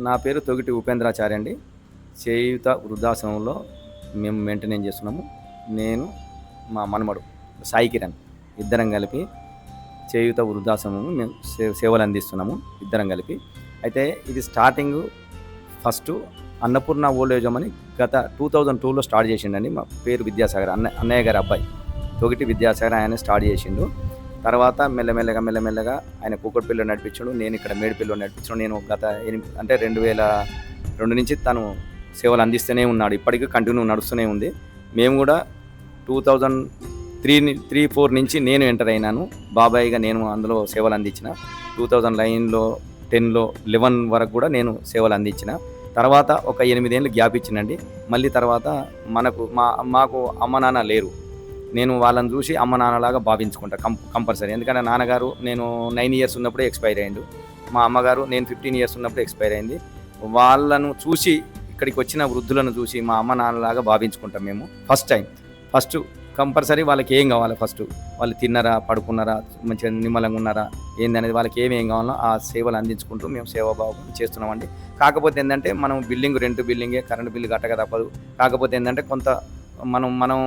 నా పేరు తొగిటి ఉపేంద్రాచారి అండి. చేయూత వృద్ధాశ్రమంలో మేము మెయింటెనెన్స్ చేస్తున్నాము. నేను, మా మనమడు సాయి కిరణ్ ఇద్దరం కలిపి చేయూత వృద్ధాశ్రమము మేము సేవలు అందిస్తున్నాము ఇద్దరం కలిపి. అయితే ఇది starting first Annapurna old age home అని గత 2002లో స్టార్ట్ చేసిండండి. మా పేరు విద్యాసాగర్, అన్నయ్య గారి అబ్బాయి తొగిటి విద్యాసాగర్ ఆయన స్టార్ట్ చేసిండు. తర్వాత మెల్లమెల్లగా ఆయన కూకట్పల్లిలో నడిపించాడు, నేను ఇక్కడ మేడిపల్లిలో నడిపించాను. నేను గత 2002 నుంచి తను సేవలు అందిస్తూనే ఉన్నాడు. ఇప్పటికీ కంటిన్యూ నడుస్తూనే ఉంది. మేము కూడా 2003-4 నుంచి నేను ఎంటర్ అయినాను. బాబాయిగా నేను అందులో సేవలు అందించిన. 2009లో 10లో 11 వరకు కూడా నేను సేవలు అందించిన. తర్వాత ఒక 8 ఏళ్ళు గ్యాప్ ఇచ్చినండి. మళ్ళీ తర్వాత మాకు అమ్మ నాన్న లేరు. నేను వాళ్ళని చూసి అమ్మ నాన్నలాగా భావించుకుంటా కంపల్సరీ. ఎందుకంటే నాన్నగారు నేను 9 ఇయర్స్ ఉన్నప్పుడే ఎక్స్పైర్ అయ్యిండు. మా అమ్మగారు నేను 15 ఇయర్స్ ఉన్నప్పుడు ఎక్స్పైర్ అయింది. వాళ్ళను చూసి ఇక్కడికి వచ్చిన వృద్ధులను చూసి మా అమ్మ నాన్నలాగా భావించుకుంటాం మేము. ఫస్ట్ కంపల్సరీ వాళ్ళకి ఏం కావాలి, ఫస్ట్ వాళ్ళు తిన్నారా, పడుకున్నారా, మంచిగా నిమ్మలంగా ఉన్నారా ఏందనేది, వాళ్ళకి ఏమేం కావాలో ఆ సేవలు అందించుకుంటూ మేము సేవాభావం చేస్తున్నామండి. కాకపోతే ఏంటంటే మనం రెంట్ బిల్డింగే, కరెంటు బిల్లు కట్టక తప్పదు. కాకపోతే ఏంటంటే కొంత మనం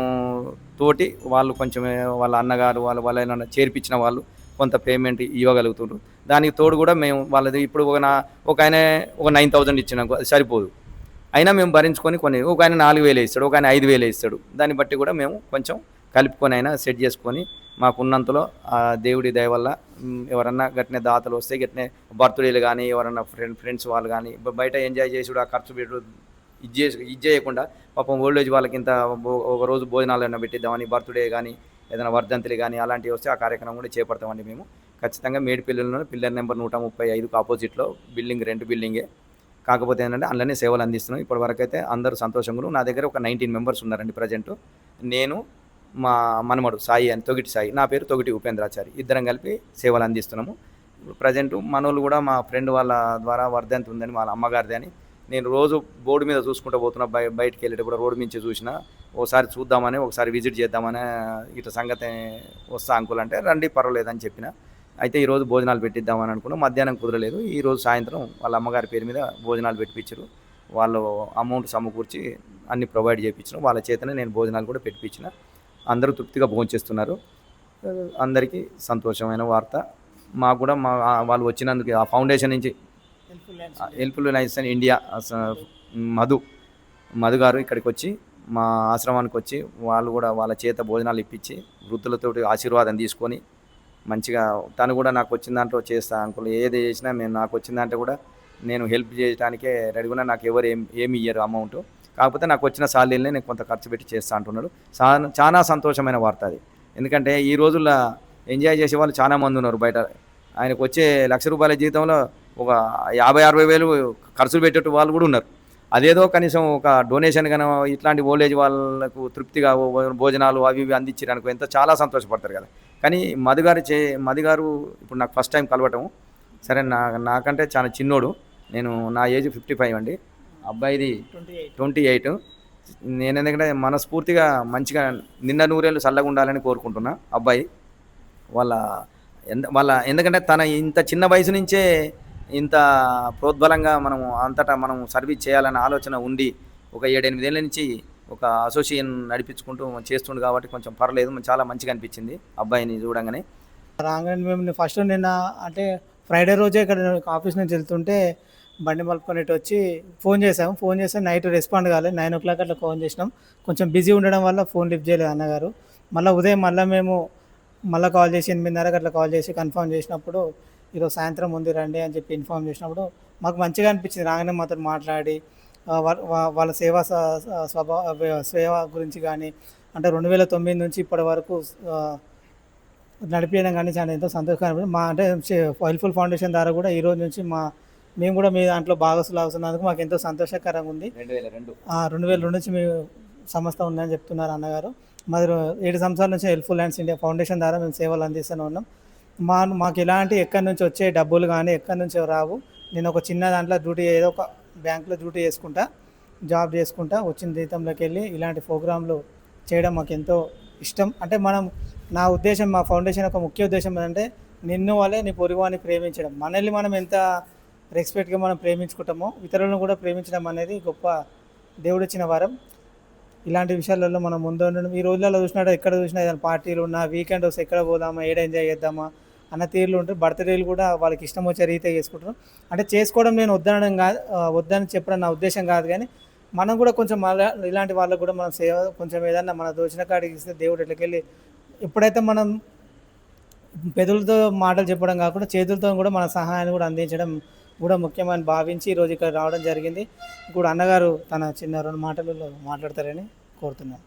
తోటి వాళ్ళు కొంచెం వాళ్ళ అన్నగారు వాళ్ళ చేర్పించిన వాళ్ళు కొంత పేమెంట్ ఇవ్వగలుగుతుండ్రు. దానికి తోడు కూడా మేము వాళ్ళది ఇప్పుడు ఒక ఆయన 9,000 ఇచ్చినా సరిపోదు, అయినా మేము భరించుకొని ఒక ఆయన 4,000 ఇస్తాడు, ఒక ఆయన 5,000 ఇస్తాడు. దాన్ని బట్టి కూడా మేము కొంచెం కలుపుకొని అయినా సెట్ చేసుకొని మాకున్నంతలో ఆ దేవుడి దయ వల్ల ఎవరన్నా గట్టిన దాతలు వస్తే గట్టినే బర్త్డేలు కానీ ఎవరన్నా ఫ్రెండ్స్ వాళ్ళు కానీ బయట ఎంజాయ్ చేసుడు ఆ ఖర్చు పెట్టు ఇది చేయకుండా పాపం ఓల్డ్ ఏజ్ వాళ్ళకి ఇంత ఒక రోజు భోజనాలు అయినా పెట్టిద్దామని, బర్త్డే కానీ ఏదైనా వర్ధంతులు కానీ అలాంటివి వస్తే ఆ కార్యక్రమం కూడా చేపడతామండి మేము. ఖచ్చితంగా మేడిపల్లిలో పిల్లర్ నెంబర్ 135కు ఆపోజిట్లో రెంట్ బిల్డింగే. కాకపోతే ఏంటంటే అందులోనే సేవలు అందిస్తున్నాం. ఇప్పటివరకు అయితే అందరూ సంతోషంగా. నా దగ్గర ఒక 19 మెంబర్స్ ఉన్నారండి ప్రజెంట్. నేను, మా మనమడు సాయి అని తొగిటి సాయి, నా పేరు తొగిటి ఉపేంద్రాచారి, ఇద్దరం కలిపి సేవలు అందిస్తున్నాము. ప్రజెంట్ మనోళ్ళు కూడా మా ఫ్రెండ్ వాళ్ళ ద్వారా వర్ధంతి ఉందని వాళ్ళ అమ్మగారిది అని నేను రోజు బోర్డు మీద చూసుకుంటూ పోతున్నా. బయటికి వెళ్ళేటప్పుడు రోడ్డు నుంచి చూసినా ఒకసారి చూద్దామని, ఒకసారి విజిట్ చేద్దామని ఇట్లా సంగతి వస్తా అంకుల్ అంటే రండి పర్వాలేదని చెప్పిన. అయితే ఈరోజు భోజనాలు పెట్టిద్దామని అనుకున్నాం. మధ్యాహ్నం కుదరలేదు. ఈరోజు సాయంత్రం వాళ్ళ అమ్మగారి పేరు మీద భోజనాలు పెట్టించారు. వాళ్ళు అమౌంట్ సమకూర్చి అన్ని ప్రొవైడ్ చేయించారు. వాళ్ళ చేతనే నేను భోజనాలు కూడా పెట్టించిన. అందరూ తృప్తిగా భోంచేస్తున్నారు. అందరికీ సంతోషమైన వార్త. మాకు కూడా వాళ్ళు వచ్చినందుకు ఆ ఫౌండేషన్ నుంచి helpful lines and India Madhu గారు ఇక్కడికి వచ్చి మా ఆశ్రమానికి వచ్చి వాళ్ళు కూడా వాళ్ళ చేత భోజనాలు ఇప్పించి వృద్ధులతోటి ఆశీర్వాదం తీసుకొని మంచిగా తను కూడా నాకు వచ్చిన దాంట్లో చేస్తా అంకుల్, ఏది చేసినా నాకు వచ్చిన దాంట్లో కూడా నేను హెల్ప్ చేయడానికే రెడీగా, నాకు ఎవరు ఏమి ఇయ్యరు అమౌంట్. కాకపోతే నాకు వచ్చిన సాలరీలనే నేను కొంత ఖర్చు పెట్టి చేస్తా అంటున్నాడు. చాలా సంతోషమైన వార్త అది. ఎందుకంటే ఈ రోజుల్లో ఎంజాయ్ చేసే వాళ్ళు చాలా మంది ఉన్నారు బయట. ఆయనకు వచ్చే ₹1,00,000 జీతంలో ఒక 50-60 వేలు ఖర్చులు పెట్టేట్టు వాళ్ళు కూడా ఉన్నారు. అదేదో కనీసం ఒక డొనేషన్ కానీ ఇట్లాంటి ఓల్డేజ్ వాళ్ళకు తృప్తిగా భోజనాలు అవి ఇవి అందించారనుకో ఎంత చాలా సంతోషపడతారు కదా. కానీ మధు గారు ఇప్పుడు నాకు ఫస్ట్ టైం కలవటం. సరే నాకంటే చాలా చిన్నోడు. నా ఏజ్ 55 అండి, అబ్బాయిది 28. నేను ఎందుకంటే మనస్ఫూర్తిగా మంచిగా నిన్న నూరేళ్ళు చల్లగా ఉండాలని కోరుకుంటున్నా. అబ్బాయి ఎందుకంటే తన ఇంత చిన్న వయసు నుంచే ఇంత ప్రోద్బలంగా మనం సర్వీస్ చేయాలనే ఆలోచన ఉండి ఒక 7-8 ఏళ్ళ నుంచి ఒక అసోసియేషన్ నడిపించుకుంటూ చేస్తుండు కాబట్టి కొంచెం పర్లేదు, చాలా మంచిగా అనిపించింది అబ్బాయిని చూడంగానే. రాగానే మేము ఫస్ట్ నిన్న అంటే ఫ్రైడే రోజే ఇక్కడ ఆఫీస్ నుంచి వెళ్తుంటే బండి మలుపుకొని వచ్చి ఫోన్ చేస్తే నైట్ రెస్పాండ్ కాలేదు. 9 o'clock అట్లా ఫోన్ చేసినాం. కొంచెం బిజీ ఉండడం వల్ల ఫోన్ లిఫ్ట్ చేయలేదు అన్నగారు. ఉదయం మేము కాల్ చేసి 8:30 అట్లా కాల్ చేసి కన్ఫర్మ్ చేసినప్పుడు ఈరోజు సాయంత్రం ఉంది రండి అని చెప్పి ఇన్ఫార్మ్ చేసినప్పుడు మాకు మంచిగా అనిపించింది. రాగానే మాతో మాట్లాడి వాళ్ళ సేవ గురించి కానీ అంటే 2009 నుంచి ఇప్పటి వరకు నడిపించడం కానీ చాలా ఎంతో సంతోషకరమైన అంటే హెల్ప్ఫుల్ ఫౌండేషన్ ద్వారా కూడా ఈరోజు నుంచి మేము కూడా మీ దాంట్లో భాగస్వాములు అవుతున్నందుకు మాకు ఎంతో సంతోషకరంగా ఉంది. 2002 నుంచి మీ సంస్థ ఉందని చెప్తున్నారు అన్నగారు. మరి 7 సంవత్సరాల నుంచి హెల్ప్ఫుల్ హ్యాండ్స్ ఇండియా ఫౌండేషన్ ద్వారా మేము సేవలు అందిస్తూనే ఉన్నాం. మాకు ఎలాంటి ఎక్కడి నుంచి వచ్చే డబ్బులు కానీ ఎక్కడి నుంచి రావు. నేను ఒక చిన్న దాంట్లో ఏదో ఒక బ్యాంకులో జాబ్ చేసుకుంటా వచ్చిన జీతంలోకి వెళ్ళి ఇలాంటి ప్రోగ్రాంలు చేయడం మాకు ఎంతో ఇష్టం. అంటే నా ఉద్దేశం, మా ఫౌండేషన్ యొక్క ముఖ్య ఉద్దేశం ఏంటంటే నిన్ను వల్లే నీ పొరుగువాన్ని ప్రేమించడం. మనల్ని మనం ఎంత రెస్పెక్ట్గా మనం ప్రేమించుకుంటామో ఇతరులను కూడా ప్రేమించడం అనేది గొప్ప దేవుడిచ్చిన వరం. ఇలాంటి విషయాలలో మనం ముందు ఉండడం. ఈ రోజులలో చూసినట్టు ఎక్కడ చూసినా ఏదైనా పార్టీలు ఉన్నా వీకెండ్ వస్తే ఎక్కడ పోదామా, ఏడ ఎంజాయ్ చేద్దామా అన్న తీరులో ఉంటారు. బర్త్డేలు కూడా వాళ్ళకి ఇష్టం వచ్చే రీతే చేసుకుంటారు. అంటే చేసుకోవడం నేను వద్దనడం కాదు, వద్దని చెప్పడం నా ఉద్దేశం కాదు, కానీ మనం కూడా కొంచెం ఇలాంటి వాళ్ళకు కూడా మనం సేవ కొంచెం ఏదన్నా మన దోచిన కాడికి ఇస్తే దేవుడు ఎట్లకెళ్ళి ఎప్పుడైతే మనం పెదవులతో మాటలు చెప్పడం కాకుండా చేతులతో కూడా మన సహాయాన్ని కూడా అందించడం కూడా ముఖ్యమని భావించి ఈరోజు ఇక్కడ రావడం జరిగింది. ఇప్పుడు అన్నగారు తన చిన్న 2 మాటలలో మాట్లాడతారని కోరుతున్నాను.